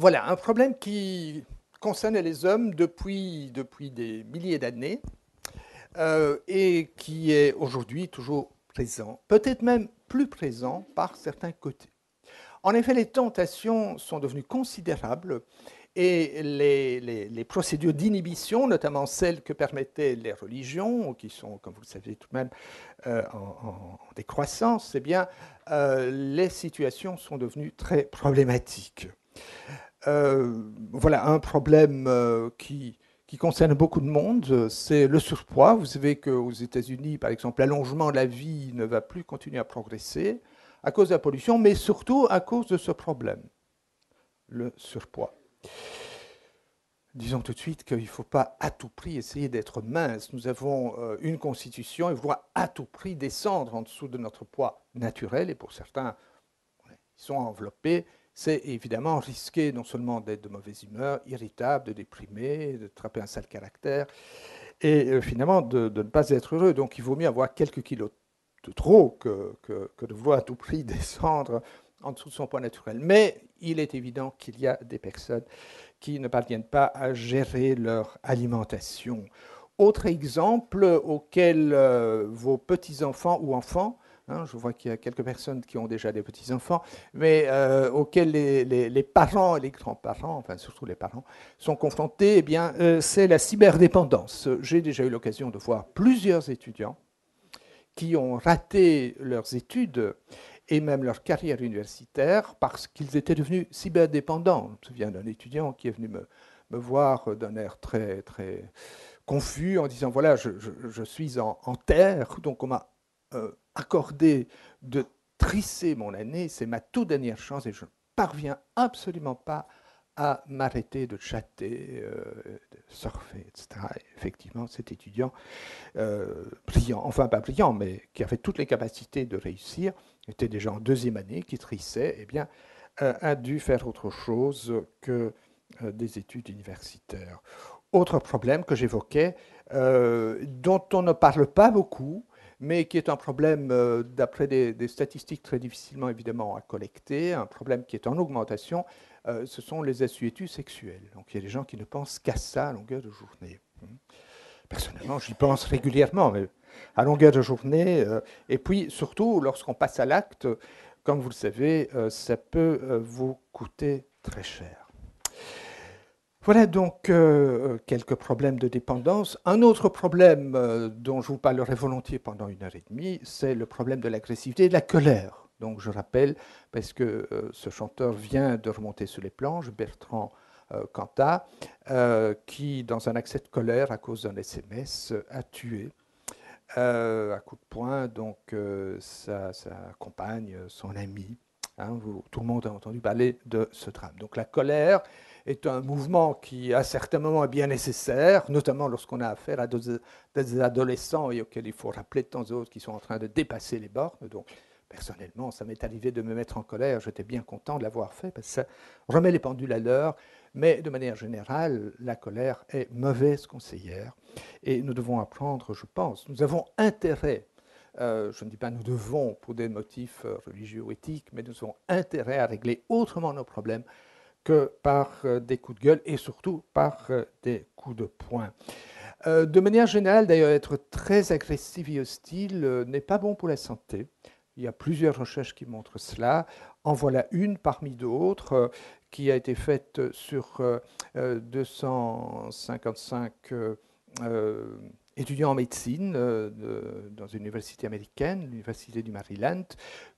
Voilà, un problème qui concernait les hommes depuis des milliers d'années et qui est aujourd'hui toujours présent, peut-être même plus présent par certains côtés. En effet, les tentations sont devenues considérables et les procédures d'inhibition, notamment celles que permettaient les religions, qui sont, comme vous le savez tout de même, en décroissance, eh bien, les situations sont devenues très problématiques. Voilà, un problème qui concerne beaucoup de monde, c'est le surpoids. Vous savez qu'aux États-Unis, par exemple, l'allongement de la vie ne va plus continuer à progresser à cause de la pollution, mais surtout à cause de ce problème, le surpoids. Disons tout de suite qu'il ne faut pas à tout prix essayer d'être mince. Nous avons une constitution et vouloir à tout prix descendre en dessous de notre poids naturel, et pour certains, ils sont enveloppés. C'est évidemment risqué non seulement d'être de mauvaise humeur, irritable, de déprimer, de trapper un sale caractère, et finalement de ne pas être heureux. Donc il vaut mieux avoir quelques kilos de trop que de vouloir à tout prix descendre en dessous de son poids naturel. Mais il est évident qu'il y a des personnes qui ne parviennent pas à gérer leur alimentation. Autre exemple auquel vos petits-enfants ou enfants, je vois qu'il y a quelques personnes qui ont déjà des petits-enfants, mais auxquels les parents et les grands-parents, enfin surtout les parents, sont confrontés, eh bien, c'est la cyberdépendance. J'ai déjà eu l'occasion de voir plusieurs étudiants qui ont raté leurs études et même leur carrière universitaire parce qu'ils étaient devenus cyberdépendants. Je me souviens d'un étudiant qui est venu me voir d'un air très, très confus en disant, voilà, je suis en terre, donc on m'a accordé de trisser mon année, c'est ma toute dernière chance et je ne parviens absolument pas à m'arrêter de chatter, de surfer, etc. Et effectivement, cet étudiant brillant, enfin pas brillant, mais qui avait toutes les capacités de réussir, était déjà en deuxième année, qui trissait, eh bien, a dû faire autre chose que des études universitaires. Autre problème que j'évoquais, dont on ne parle pas beaucoup, mais qui est un problème, d'après des statistiques très difficilement évidemment à collecter, un problème qui est en augmentation, ce sont les assuétudes sexuelles. Donc il y a des gens qui ne pensent qu'à ça à longueur de journée. Personnellement, j'y pense régulièrement, mais à longueur de journée. Et puis, surtout, lorsqu'on passe à l'acte, comme vous le savez, ça peut vous coûter très cher. Voilà donc quelques problèmes de dépendance. Un autre problème dont je vous parlerai volontiers pendant 1 heure et demie, c'est le problème de l'agressivité et de la colère. Donc je rappelle, parce que ce chanteur vient de remonter sur les planches, Bertrand Cantat, qui, dans un accès de colère à cause d'un SMS, a tué à coup de poing donc sa compagne, son ami. Tout le monde a entendu parler de ce drame. Donc la colère est un mouvement qui, à certains moments, est bien nécessaire, notamment lorsqu'on a affaire à des adolescents et auxquels il faut rappeler de temps en temps qu'ils sont en train de dépasser les bornes. Donc, personnellement, ça m'est arrivé de me mettre en colère. J'étais bien content de l'avoir fait parce que ça remet les pendules à l'heure. Mais de manière générale, la colère est mauvaise conseillère. Et nous devons apprendre, je pense, nous avons intérêt, je ne dis pas nous devons pour des motifs religieux ou éthiques, mais nous avons intérêt à régler autrement nos problèmes que par des coups de gueule et surtout par des coups de poing. De manière générale, d'ailleurs, être très agressif et hostile n'est pas bon pour la santé. Il y a plusieurs recherches qui montrent cela. En voilà une parmi d'autres qui a été faite sur 255 étudiants en médecine dans une université américaine, l'université du Maryland,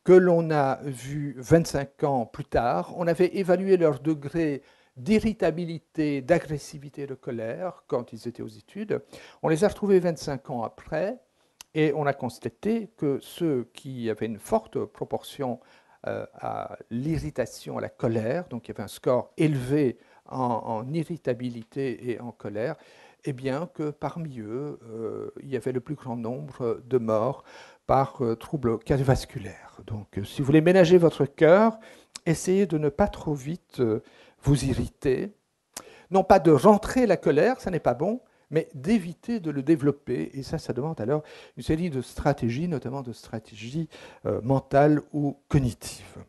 que l'on a vu 25 ans plus tard. On avait évalué leur degré d'irritabilité, d'agressivité, de colère quand ils étaient aux études. On les a retrouvés 25 ans après et on a constaté que ceux qui avaient une forte proportion à l'irritation, à la colère, donc il y avait un score élevé en irritabilité et en colère, eh bien que parmi eux, il y avait le plus grand nombre de morts par troubles cardiovasculaires. Donc si vous voulez ménager votre cœur, essayez de ne pas trop vite vous irriter. Non pas de rentrer la colère, ça n'est pas bon, mais d'éviter de le développer. Et ça demande alors une série de stratégies, notamment de stratégies mentales ou cognitives.